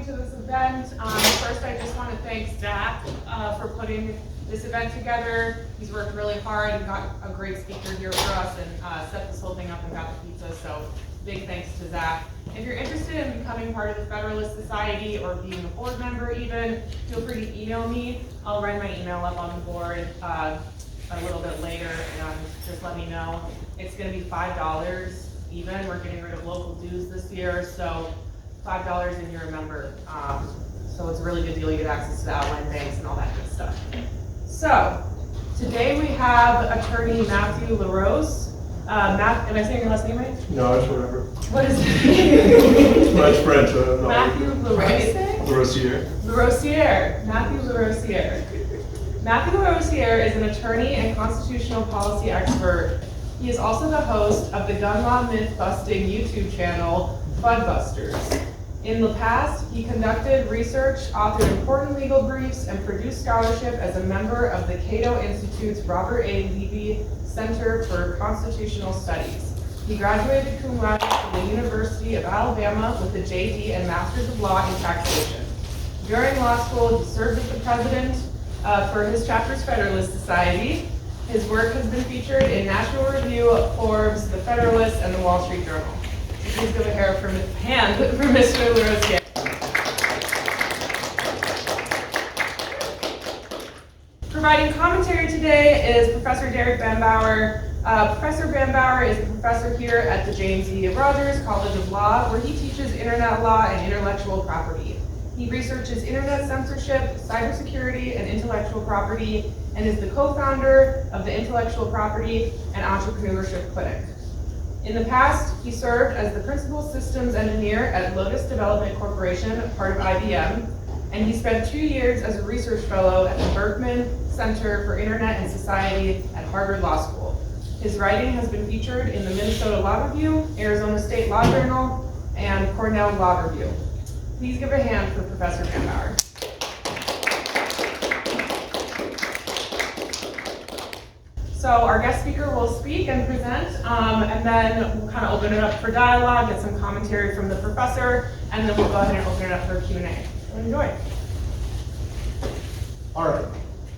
to this event. First, I just want to thank Zach for putting this event together. He's worked really hard and got a great speaker here for us and set this whole thing up and got the pizza, so big thanks to Zach. If you're interested in becoming part of the Federalist Society or being a board member even, feel free to email me. I'll write my email up on the board a little bit later, and just let me know. It's going to be $5 even. We're getting rid of local dues this year, so $5 and you're a member. So it's a really good deal. You get access to the outline banks and all that good stuff. So today we have attorney Matthew LaRose. Am I saying your last name right? No, it's whatever. What is it? It's French. No. Matthew LaRose? LaRosiere. LaRosiere. Matthew LaRosiere. Matthew LaRosiere is an attorney and constitutional policy expert. He is also the host of the gun law myth-busting YouTube channel, Budbusters. In the past, he conducted research, authored important legal briefs, and produced scholarship as a member of the Cato Institute's Robert A. Levy Center for Constitutional Studies. He graduated cum laude from the University of Alabama with a JD and Masters of Law in Taxation. During law school, he served as the president for his chapter's Federalist Society. His work has been featured in National Review, Forbes, The Federalist, and The Wall Street Journal. Please give a hand for Mr. LaRosiere. Providing commentary today is Professor Derek Bambauer. Professor Bambauer is a professor here at the James E. Rogers College of Law, where he teaches internet law and intellectual property. He researches internet censorship, cybersecurity, and intellectual property, and is the co-founder of the Intellectual Property and Entrepreneurship Clinic. In the past, he served as the principal systems engineer at Lotus Development Corporation, part of IBM, and he spent 2 years as a research fellow at the Berkman Center for Internet and Society at Harvard Law School. His writing has been featured in the Minnesota Law Review, Arizona State Law Journal, and Cornell Law Review. Please give a hand for Professor Bambauer. So our guest speaker will speak and present, and then we'll kind of open it up for dialogue, get some commentary from the professor, and then we'll go ahead and open it up for Q&A. So enjoy. All right.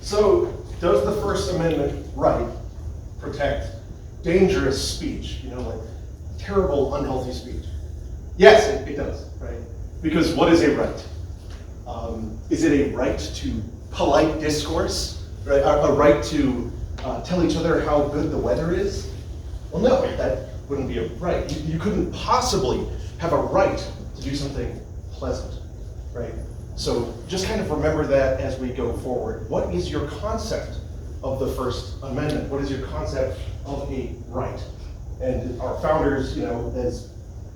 So, does the First Amendment right protect dangerous speech? Like terrible, unhealthy speech? Yes, it does, right? Because what is a right? Is it a right to polite discourse? Right? A right to tell each other how good the weather is? Well, no, that wouldn't be a right. You couldn't possibly have a right to do something pleasant, right? So just kind of remember that as we go forward. What is your concept of the First Amendment? What is your concept of a right? And our founders, as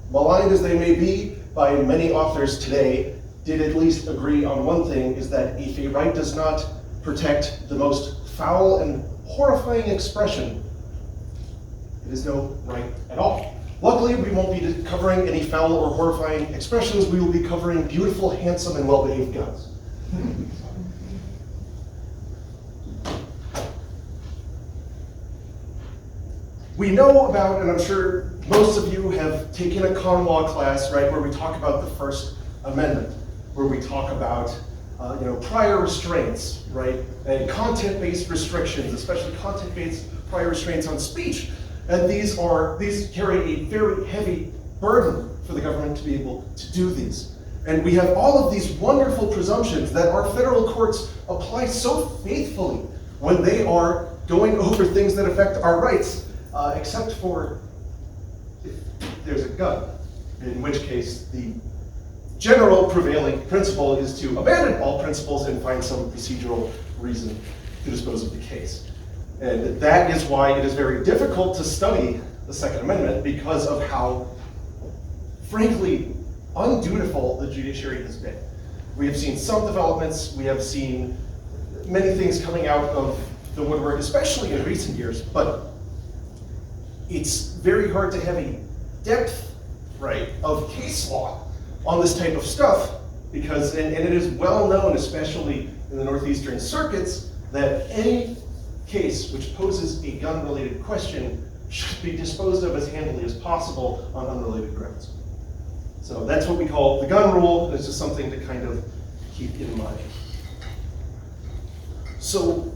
maligned as they may be by many authors today, did at least agree on one thing, is that if a right does not protect the most foul and horrifying expression, it is no right at all. Luckily, we won't be covering any foul or horrifying expressions. We will be covering beautiful, handsome, and well-behaved guns. We know about, and I'm sure most of you have taken a con law class, right, where we talk about the First Amendment, where we talk about prior restraints, right, and content-based restrictions, especially content-based prior restraints on speech. And these carry a very heavy burden for the government to be able to do these. And we have all of these wonderful presumptions that our federal courts apply so faithfully when they are going over things that affect our rights, except for if there's a gun, in which case the general prevailing principle is to abandon all principles and find some procedural reason to dispose of the case. And that is why it is very difficult to study the Second Amendment, because of how, frankly, undutiful the judiciary has been. We have seen some developments, we have seen many things coming out of the woodwork, especially in recent years, but it's very hard to have a depth, right, of case law on this type of stuff, because, and it is well known, especially in the northeastern circuits, that any case which poses a gun-related question should be disposed of as handily as possible on unrelated grounds. So that's what we call the gun rule, and it's just something to kind of keep in mind. So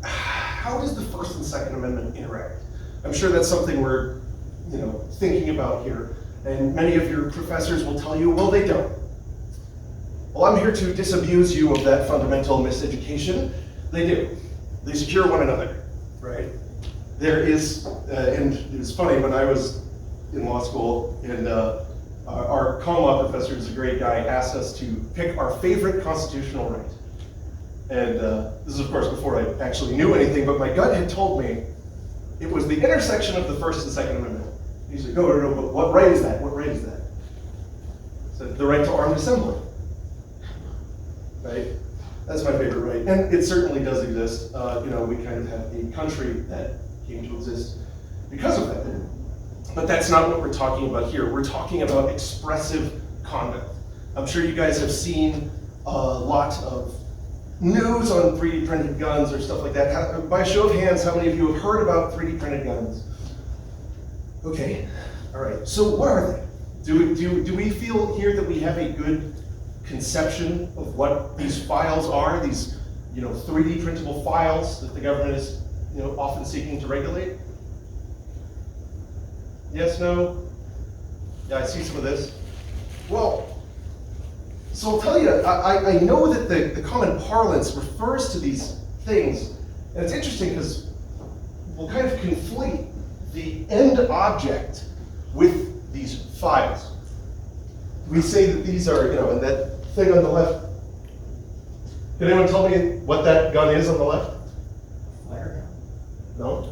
how does the First and Second Amendment interact? I'm sure that's something we're thinking about here, and many of your professors will tell you, well, they don't. Well, I'm here to disabuse you of that fundamental miseducation. They do. They secure one another, right? There is, and it was funny, when I was in law school, and our common law professor, who's a great guy, asked us to pick our favorite constitutional right. And this is, of course, before I actually knew anything, but my gut had told me it was the intersection of the First and Second Amendment. He said, no, but what right is that? What right is that? I said, the right to armed assembly. Right? That's my favorite right. And it certainly does exist. We kind of have a country that came to exist because of that. But that's not what we're talking about here. We're talking about expressive conduct. I'm sure you guys have seen a lot of news on 3D printed guns or stuff like that. By show of hands, how many of you have heard about 3D printed guns? Okay, all right. So what are they? Do we feel here that we have a good conception of what these files are? These 3D printable files that the government is often seeking to regulate? Yes, no? Yeah, I see some of this. Well, so I'll tell you, I know that the common parlance refers to these things, and it's interesting because we'll kind of conflate the end object with these files. We say that these are, and that thing on the left, can anyone tell me what that gun is on the left? Flare No?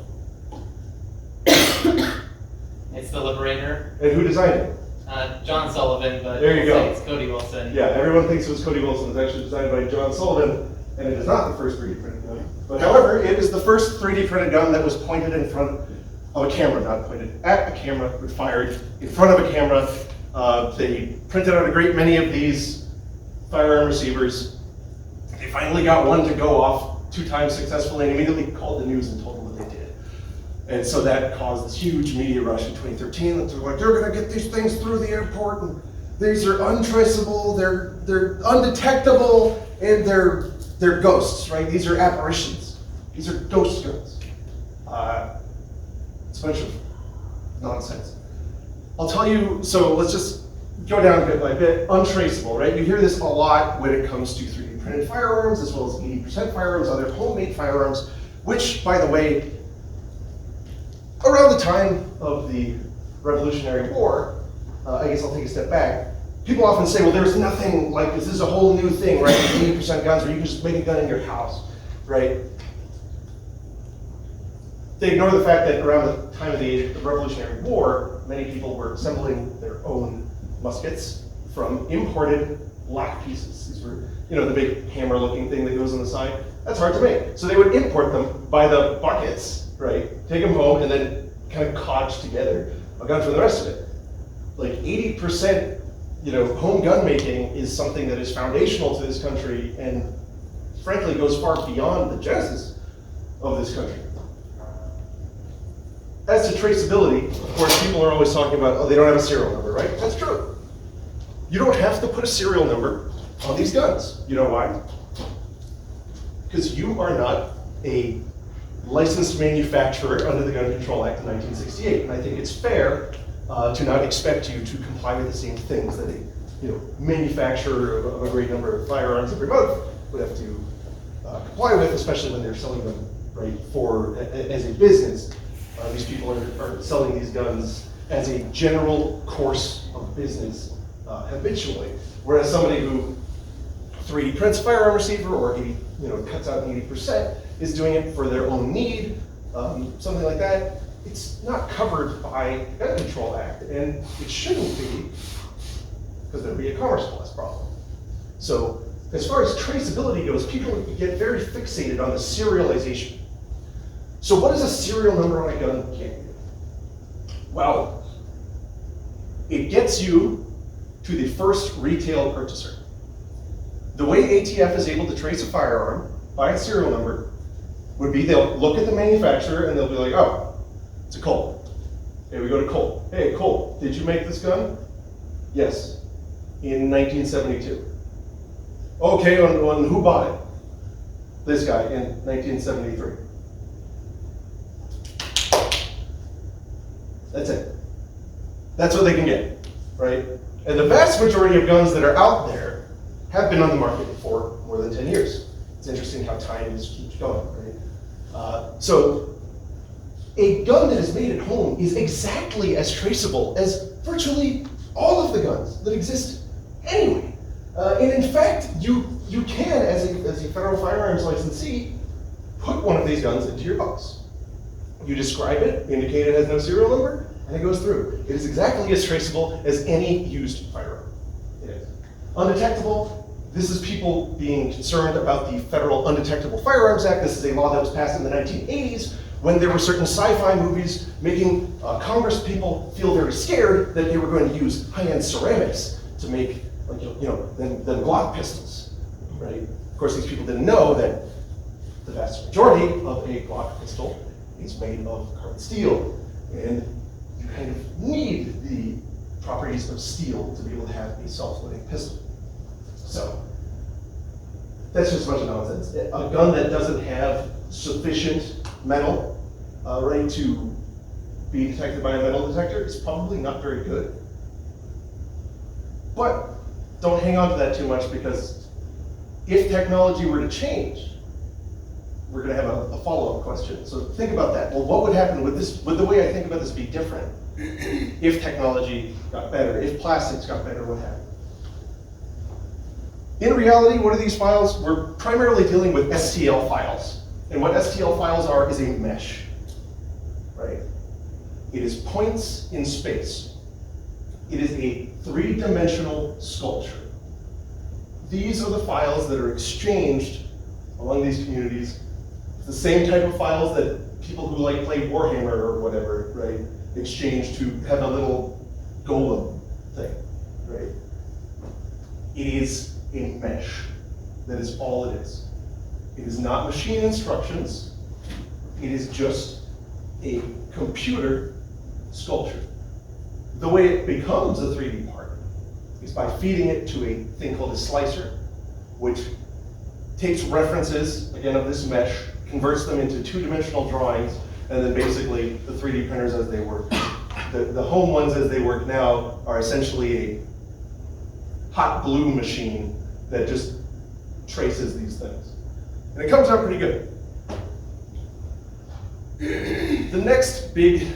gun. It's the Liberator. And who designed it? John Sullivan, but There you go. it's Cody Wilson. Yeah, everyone thinks it was Cody Wilson. It's actually designed by John Sullivan, and it is not the first 3D printed gun. But however, it is the first 3D printed gun that was pointed in front of a camera, not pointed at a camera, but fired in front of a camera. They printed out a great many of these firearm receivers. They finally got one to go off 2 times successfully and immediately called the news and told them what they did. And so that caused this huge media rush in 2013 that they're like, they're gonna get these things through the airport, and these are untraceable, they're undetectable, and they're ghosts, right? These are apparitions. These are ghost guns. It's a bunch of nonsense. I'll tell you, so let's just go down bit by bit. Untraceable, right? You hear this a lot when it comes to 3D printed firearms, as well as 80% firearms, other homemade firearms, which, by the way, around the time of the Revolutionary War, I guess I'll take a step back, people often say, well, there's nothing like this is a whole new thing, right? 80% guns where you can just make a gun in your house, right? They ignore the fact that around the time of the Revolutionary War, many people were assembling their own muskets from imported black pieces. These were, the big hammer-looking thing that goes on the side. That's hard to make. So they would import them by the buckets, right? Take them home and then kind of codge together a gun from the rest of it. Like 80%, home gun making is something that is foundational to this country and frankly goes far beyond the genesis of this country. As to traceability, of course, people are always talking about, oh, they don't have a serial number, right? That's true. You don't have to put a serial number on these guns. You know why? Because you are not a licensed manufacturer under the Gun Control Act of 1968. And I think it's fair to not expect you to comply with the same things that a manufacturer of a great number of firearms every month would have to comply with, especially when they're selling them, right, as a business. These people are selling these guns as a general course of business habitually. Whereas somebody who 3D prints a firearm receiver or cuts out 80% is doing it for their own need, something like that. It's not covered by the Gun Control Act, and it shouldn't be, because there'd be a Commerce Clause problem. So as far as traceability goes, people get very fixated on the serialization. So what does a serial number on a gun get you? Well, it gets you to the first retail purchaser. The way ATF is able to trace a firearm by its serial number would be they'll look at the manufacturer and they'll be like, oh, it's a Colt. Okay, we go to Colt. Hey, Colt, did you make this gun? Yes, in 1972. Okay, on who bought it? This guy in 1973. That's it. That's what they can get, right? And the vast majority of guns that are out there have been on the market for more than 10 years. It's interesting how time just keeps going, right? So a gun that is made at home is exactly as traceable as virtually all of the guns that exist anyway. And in fact, you can, as a federal firearms licensee, put one of these guns into your box. You describe it, indicate it has no serial number, and it goes through. It is exactly as traceable as any used firearm. It is. Undetectable, this is people being concerned about the Federal Undetectable Firearms Act. This is a law that was passed in the 1980s when there were certain sci-fi movies making Congress people feel very scared that they were going to use high-end ceramics to make, like, than Glock pistols, right? Of course, these people didn't know that the vast majority of a Glock pistol is made of carbon steel, and you kind of need the properties of steel to be able to have a self-loading pistol. So that's just a bunch of nonsense. A gun that doesn't have sufficient metal, right, to be detected by a metal detector is probably not very good. But don't hang on to that too much, because if technology were to change, we're going to have a follow-up question. So think about that. Well, what would happen with this? Would the way I think about this be different if technology got better, if plastics got better, what happened? In reality, what are these files? We're primarily dealing with STL files. And what STL files are is a mesh, right? It is points in space. It is a three-dimensional sculpture. These are the files that are exchanged among these communities. It's the same type of files that people who like play Warhammer or whatever, right, exchange to have a little golem thing, right? It is a mesh. That is all it is. It is not machine instructions. It is just a computer sculpture. The way it becomes a 3D part is by feeding it to a thing called a slicer, which takes references, again, of this mesh, converts them into two-dimensional drawings, and then basically the 3D printers as they work. The home ones as they work now are essentially a hot glue machine that just traces these things. And it comes out pretty good. The next big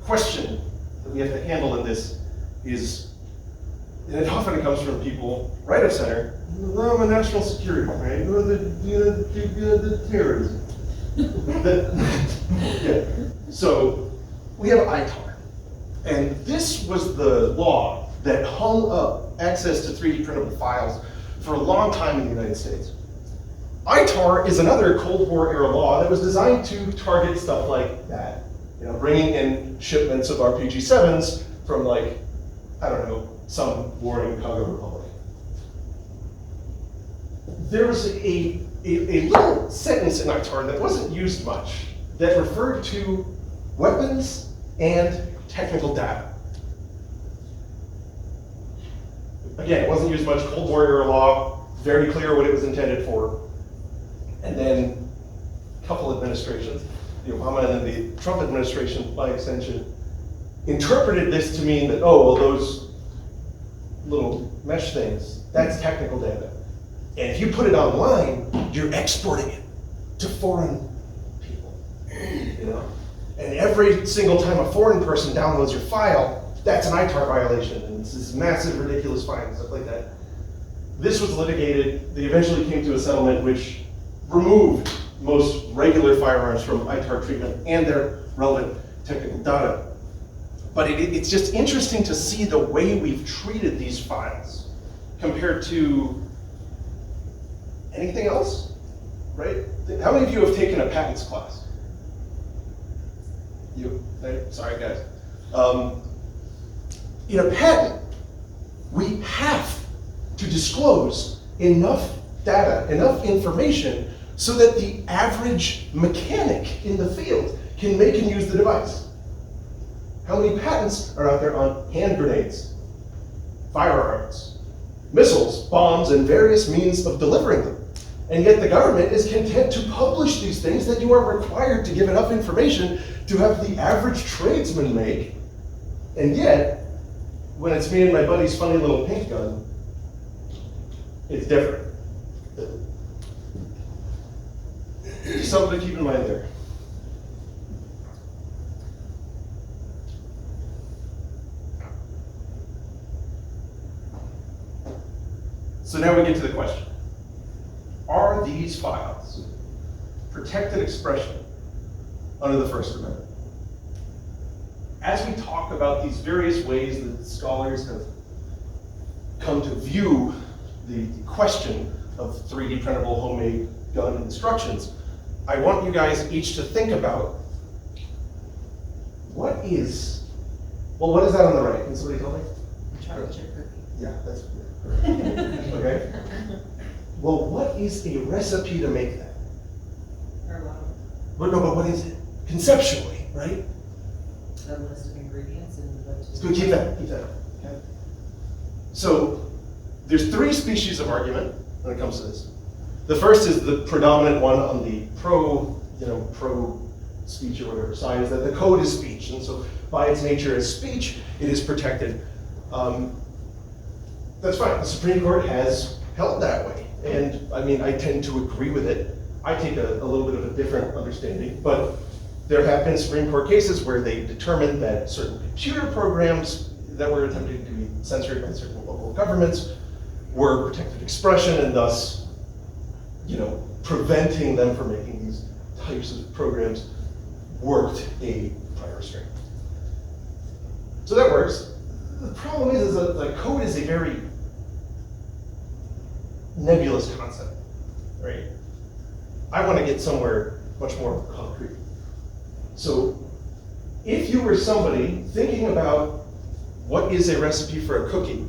question that we have to handle in this is, and it often comes from people right of center, well, national security, right? Or the terrorism. Yeah. So we have ITAR. And this was the law that hung up access to 3D printable files for a long time in the United States. ITAR is another Cold War era law that was designed to target stuff like that. Bringing in shipments of RPG-7s from, like, I don't know, some warring Congo Republic. There was a little sentence in ITAR that wasn't used much that referred to weapons and technical data. Again, it wasn't used much. Cold War era law, very clear what it was intended for. And then a couple administrations, the Obama and then the Trump administration, by extension, interpreted this to mean that, oh, well, those little mesh things, that's technical data. And if you put it online, you're exporting it to foreign people, And every single time a foreign person downloads your file, that's an ITAR violation, and it's this massive, ridiculous fine and stuff like that. This was litigated. They eventually came to a settlement which removed most regular firearms from ITAR treatment and their relevant technical data. But it's just interesting to see the way we've treated these files compared to anything else, right? How many of you have taken a patents class? You, right? Sorry guys. In a patent, we have to disclose enough data, enough information, so that the average mechanic in the field can make and use the device. How many patents are out there on hand grenades? firearms, missiles, bombs, and various means of delivering them. And yet the government is content to publish these things that you are required to give enough information to have the average tradesman make. And yet, when it's me and my buddy's funny little paint gun, it's different. Something to keep in mind there. So now we get to the question. Are these files protected expression under the First Amendment? As we talk about these various ways that scholars have come to view the question of 3D printable homemade gun instructions, I want you guys each to think about what is that on the right? Can somebody tell me? Chocolate chip cookie. Yeah, that's okay. Well, what is a recipe to make that? But what is it? Conceptually, right? A list of ingredients and what to. So keep that. Okay. So there's three species of argument when it comes to this. The first is the predominant one on the pro speech or whatever side, is that the code is speech, and so by its nature as speech, it is protected. That's fine. The Supreme Court has held that way, and I mean I tend to agree with it. I take a little bit of a different understanding, but there have been Supreme Court cases where they determined that certain computer programs that were attempting to be censored by certain local governments were protected expression, and thus, preventing them from making these types of programs worked a prior restraint. So that works. The problem is that the code is a very nebulous concept, right? I want to get somewhere much more concrete. So if you were somebody thinking about what is a recipe for a cookie,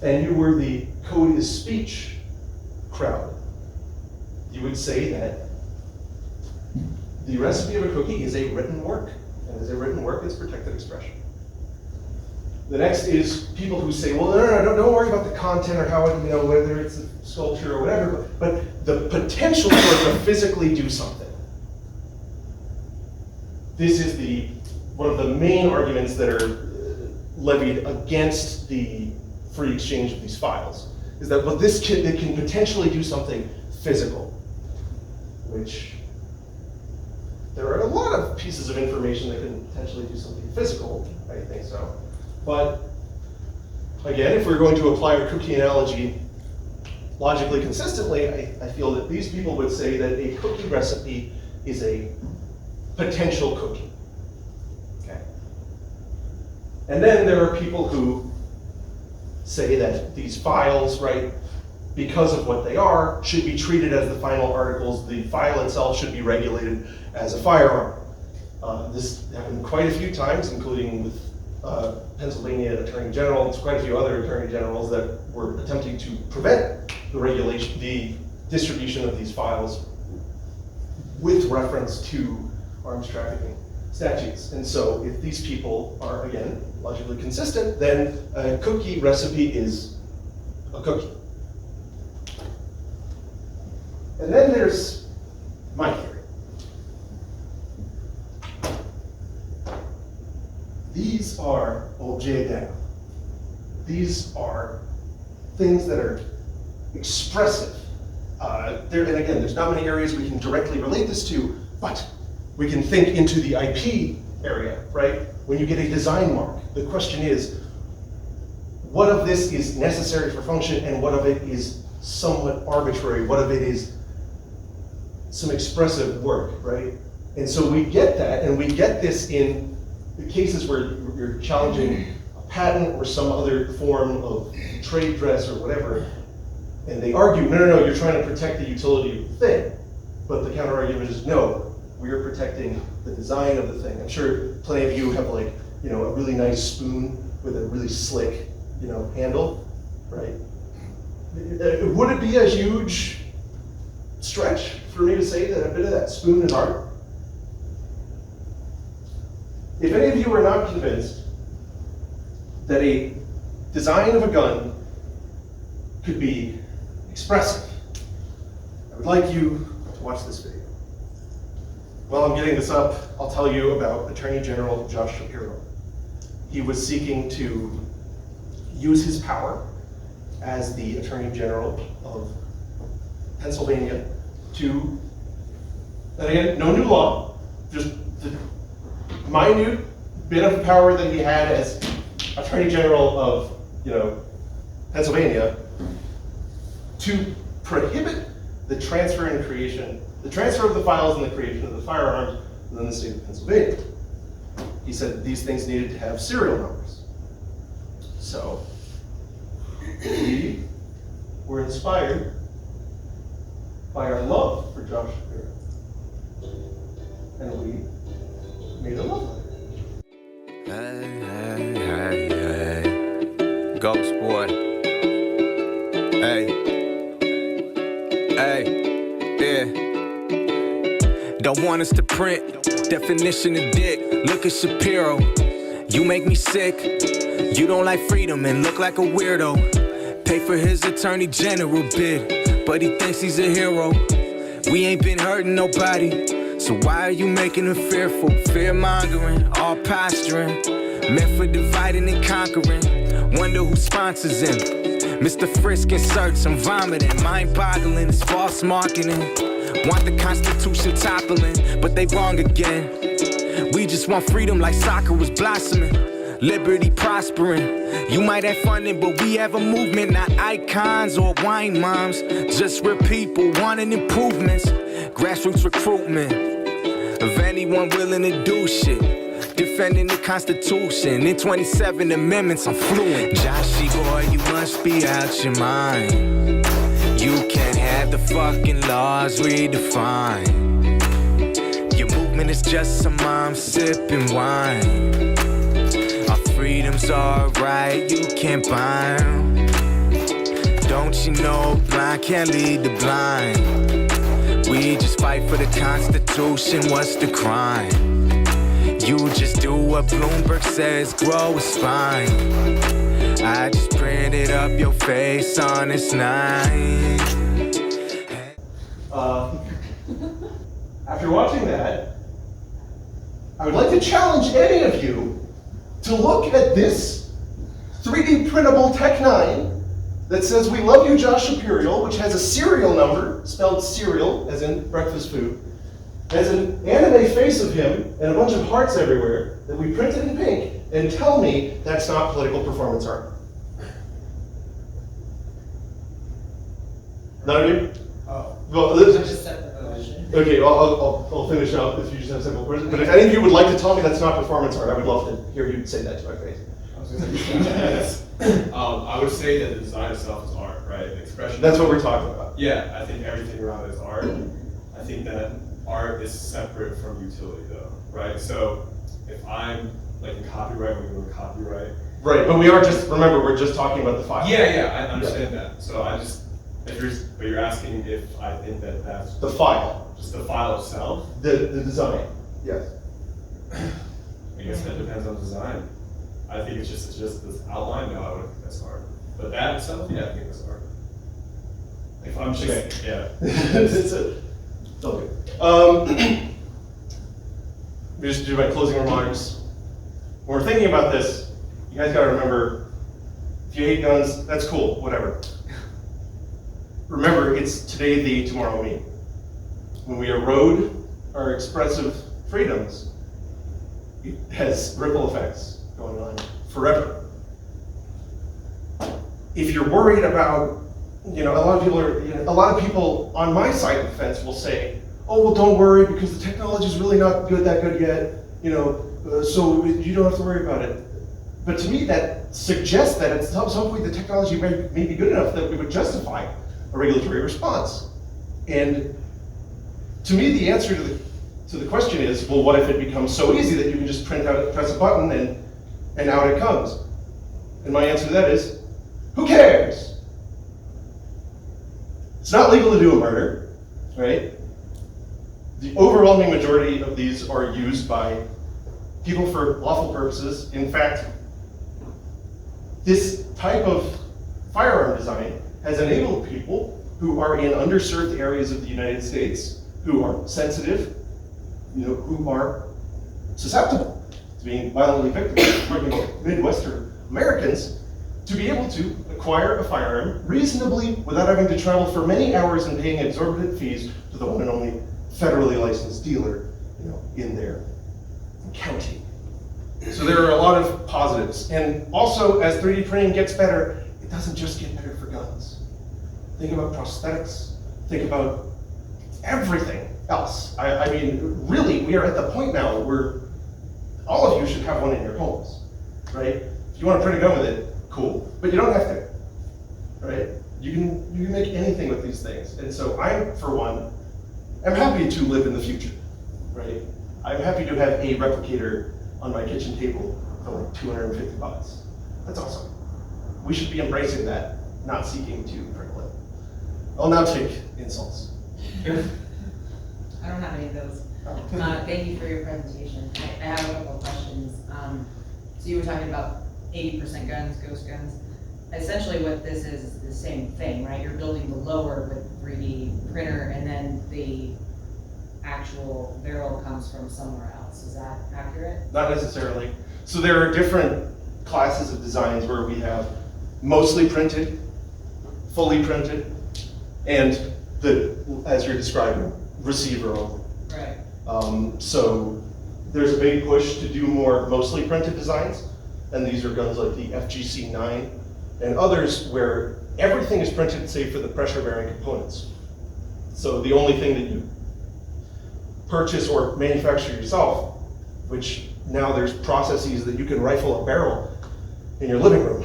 and you were the code is speech crowd, you would say that the recipe of a cookie is a written work, and as a written work, it's protected expression. The next is people who say, well, no, don't worry about the content or how, whether it's a sculpture or whatever, but the potential for it to physically do something. This is one of the main arguments that are levied against the free exchange of these files, is that it can potentially do something physical, which there are a lot of pieces of information that can potentially do something physical, I think so. But again, if we're going to apply our cookie analogy logically consistently, I feel that these people would say that a cookie recipe is a potential cookie. Okay. And then there are people who say that these files, right, because of what they are, should be treated as the final articles. The file itself should be regulated as a firearm. This happened quite a few times, including with Pennsylvania Attorney General. There's quite a few other Attorney Generals that were attempting to prevent the distribution of these files with reference to arms trafficking statutes. And so if these people are, again, logically consistent, then a cookie recipe is a cookie. And then there's my theory. These are, J down. These are things that are expressive. And again, there's not many areas we can directly relate this to, but we can think into the IP area, right? When you get a design mark, the question is, what of this is necessary for function and what of it is somewhat arbitrary? What of it is some expressive work, right? And so we get that, and we get this in the cases where you're challenging a patent or some other form of trade dress or whatever, and they argue, no, you're trying to protect the utility of the thing. But the counter argument is, no, we are protecting the design of the thing. I'm sure plenty of you have a really nice spoon with a really slick, handle, right? Would it be a huge stretch for me to say that a bit of that spoon is art? If any of you are not convinced that a design of a gun could be expressive. I would like you to watch this video. While I'm getting this up, I'll tell you about Attorney General Josh Shapiro. He was seeking to use his power as the Attorney General of Pennsylvania to, and again, no new law, just the minute bit of power that he had as Attorney General of, Pennsylvania, to prohibit the transfer of the files and the creation of the firearms within the state of Pennsylvania. He said these things needed to have serial numbers. So we were inspired by our love for Josh Shapiro, and we made a love letter. Hey, Ghost boy. Hey, yeah. Don't want us to print definition of dick. Look at Shapiro. You make me sick. You don't like freedom and look like a weirdo. Pay for his attorney general bid, but he thinks he's a hero. We ain't been hurting nobody, so why are you making him fearful? Fear-mongering, all posturing, meant for dividing and conquering. Wonder who sponsors him. Mr. Frisk inserts, I'm vomiting, mind-boggling, it's false marketing. Want the Constitution toppling, but they wrong again. We just want freedom like soccer was blossoming, liberty prospering. You might have funding, but we have a movement, not icons or wine moms. Just real people wanting improvements, grassroots recruitment of anyone willing to do shit. Defending the Constitution, in 27 amendments, I'm fluent. Joshy boy, you must be out your mind. You can't have the fucking laws redefined. Your movement is just some mom sipping wine. Our freedom's alright, you can't buy 'em. Don't you know blind can't lead the blind? We just fight for the Constitution, what's the crime? You just do what Bloomberg says, grow a spine. I just printed up your face on this night. After watching that, I would like to challenge any of you to look at this 3D printable Tech 9 that says "We love you, Josh Shapiro," which has a serial number, spelled cereal, as in breakfast food, has an anime face of him and a bunch of hearts everywhere that we printed in pink, and tell me that's not political performance art. None of you? Oh. Well, Just separate question. okay, I'll finish up if you just have simple questions. But if any of you would like to tell me that's not performance art, I would love to hear you say that to my face. I would say that the design itself is art, right? The expression. That's what we're talking about. Yeah, I think everything around it is art. I think that art is separate from utility, though, right? So if I'm like in copyright, we're doing copyright. Right, but we are just, remember, we're just talking about the file. Yeah, I understand that. So but you're asking if I think that that's The file, just the file itself. the design, yes. I guess that depends on design. I think it's just this outline. No, I wouldn't think that's art. But that itself, yeah, I think that's art. If I'm just, Okay. yeah. It's okay. Just do my closing remarks. When we're thinking about this, you guys gotta remember, if you hate guns, that's cool, whatever. Remember, it's today thee, tomorrow me. When we erode our expressive freedoms, it has ripple effects going on forever. If you're worried about, a lot of people on my side of the fence will say, oh, well, don't worry because the technology is really not that good yet, so you don't have to worry about it. But to me, that suggests that at some point the technology may be good enough that we would justify a regulatory response. And to me, the answer to the question is, well, what if it becomes so easy that you can just press a button and out it comes? And my answer to that is, who cares? It's not legal to do a murder, right? The overwhelming majority of these are used by people for lawful purposes. In fact, this type of firearm design has enabled people who are in underserved areas of the United States, who are sensitive, who are susceptible to being violently victimized, talking about Midwestern Americans, to be able to acquire a firearm reasonably without having to travel for many hours and paying exorbitant fees to the one and only federally licensed dealer, in their county. So there are a lot of positives. And also, as 3D printing gets better, it doesn't just get better for guns. Think about prosthetics. Think about everything else. I mean, really, we are at the point now where all of you should have one in your homes, right? If you want to print a gun with it, cool, but you don't have to, right? You can make anything with these things. And so I, for one, am happy to live in the future, right? I'm happy to have a replicator on my kitchen table for like $250. That's awesome. We should be embracing that, not seeking to prickle it. I'll now take insults. I don't have any of those. Thank you for your presentation. I have a couple of questions. So you were talking about 80% guns, ghost guns. Essentially what this is the same thing, right? You're building the lower with 3D printer and then the actual barrel comes from somewhere else. Is that accurate? Not necessarily. So there are different classes of designs where we have mostly printed, fully printed, and as you're describing, receiver only. Right. So there's a big push to do more mostly printed designs, and these are guns like the FGC-9 and others where everything is printed save for the pressure-bearing components. So the only thing that you purchase or manufacture yourself, which now there's processes that you can rifle a barrel in your living room.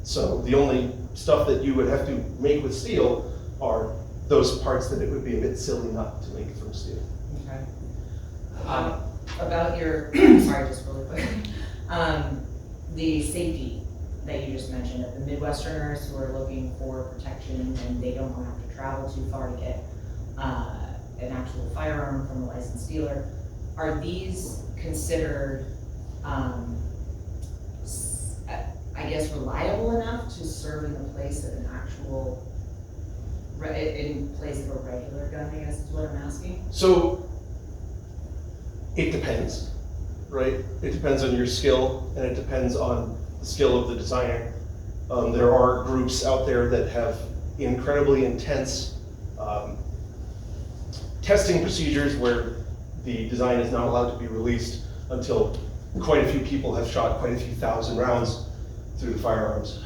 So the only stuff that you would have to make with steel are those parts that it would be a bit silly not to make from steel. Okay. About your, sorry, just really quick. The safety that you just mentioned of the Midwesterners who are looking for protection and they don't want to have to travel too far to get an actual firearm from a licensed dealer. Are these considered, I guess, reliable enough to serve in the place of an actual, in place of a regular gun, I guess is what I'm asking? So it depends, right? It depends on your skill and it depends on the skill of the designer. There are groups out there that have incredibly intense testing procedures where the design is not allowed to be released until quite a few people have shot quite a few thousand rounds through the firearms.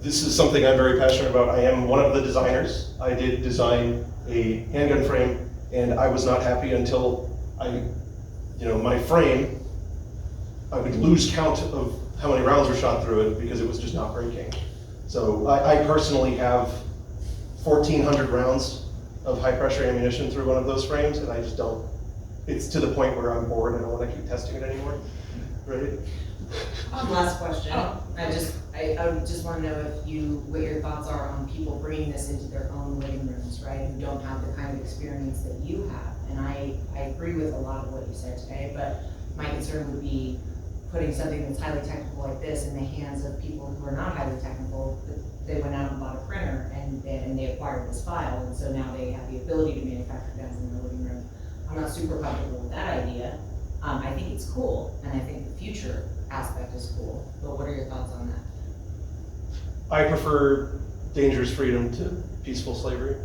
This is something I'm very passionate about. I am one of the designers. I did design a handgun frame, and I was not happy until my frame, I would lose count of how many rounds were shot through it because it was just not breaking. So I personally have 1,400 rounds of high pressure ammunition through one of those frames, and I just don't. It's to the point where I'm bored and I don't want to keep testing it anymore, right? Last question. I just want to know what your thoughts are on people bringing this into their own living rooms, right? Who don't have the kind of experience that you have. And I agree with a lot of what you said today, but my concern would be putting something that's highly technical like this in the hands of people who are not highly technical. They went out and bought a printer and they acquired this file, and so now they have the ability to manufacture guns in their living room. I'm not super comfortable with that idea. I think it's cool, and I think the future aspect is cool, but what are your thoughts on that? I prefer dangerous freedom to peaceful slavery.